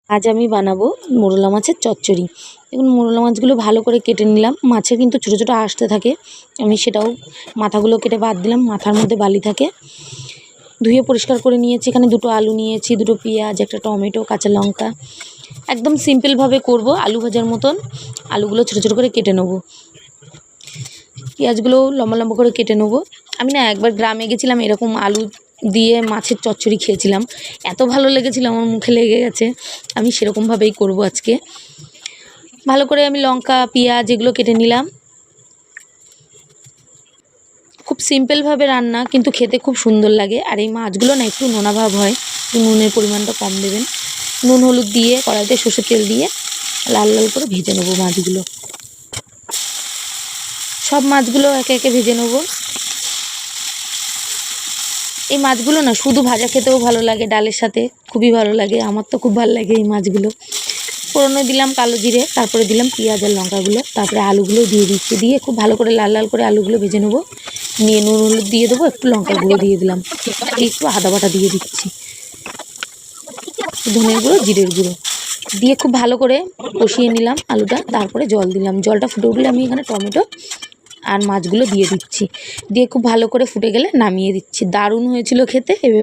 আজ আমি বানাবো মোরলা মাছের চচ্চড়ি। দেখুন মোরলা মাছগুলো ভালো করে কেটে নিলাম। মাছের কিন্তু ছোটো ছোটো আঁশতে থাকে, আমি সেটাও মাথাগুলো কেটে বাদ দিলাম। মাথার মধ্যে বালি থাকে। ধুয়ে পরিষ্কার করে নিয়েছি। এখানে দুটো আলু নিয়েছি, দুটো পেঁয়াজ, একটা টমেটো, কাঁচা লঙ্কা। একদম সিম্পলভাবে করব, আলু ভাজার মতন। আলুগুলো ছোটো ছোটো করে কেটে নেবো। পেঁয়াজগুলো লম্বা লম্বা করে কেটে নেবো। আমি না একবার গ্রামে গেছিলাম, এরকম আলু দিয়ে মাছের চচ্চড়ি খেয়েছিলাম, এত ভালো লেগেছিলো, আমার মুখে লেগে গেছে। আমি সেরকমভাবেই করব আজকে। ভালো করে আমি লঙ্কা, পেঁয়াজ এগুলো কেটে নিলাম। খুব সিম্পলভাবে রান্না, কিন্তু খেতে খুব সুন্দর লাগে। আর এই মাছগুলো না একটু নোনা ভাব হয়, একটু নুনের পরিমাণটা কম দেবেন। নুন হলুদ দিয়ে কড়াইতে সর্ষের তেল দিয়ে লাল লাল করে ভেজে নেবো মাছগুলো। সব মাছগুলো একে একে ভেজে নেবো। এই মাছগুলো না শুধু ভাজা খেতেও ভালো লাগে, ডালের সাথে খুবই ভালো লাগে। আমার তো খুব ভালো লাগে এই মাছগুলো। ফোড়নে দিলাম কালো জিরে, তারপরে দিলাম পেঁয়াজ আর লঙ্কাগুলো, তারপরে আলুগুলো দিয়ে দিচ্ছি। দিয়ে খুব ভালো করে লাল লাল করে আলুগুলো ভেজে নেবো। নিয়ে নুন হলুদ দিয়ে দেবো, একটু লঙ্কার গুঁড়ো দিয়ে দিলাম, একটু আদা বাটা দিয়ে দিচ্ছি, ধনের গুঁড়ো, জিরের গুঁড়ো দিয়ে খুব ভালো করে কষিয়ে নিলাম আলুটা। তারপরে জল দিলাম। জলটা ফুটে উঠলে আমি এখানে টমেটো আর মাছগুলো দিয়ে দিচ্ছি। দিয়ে খুব ভালো করে ফুটে গেলে নামিয়ে দিচ্ছি। দারুণ হয়েছিল খেতে।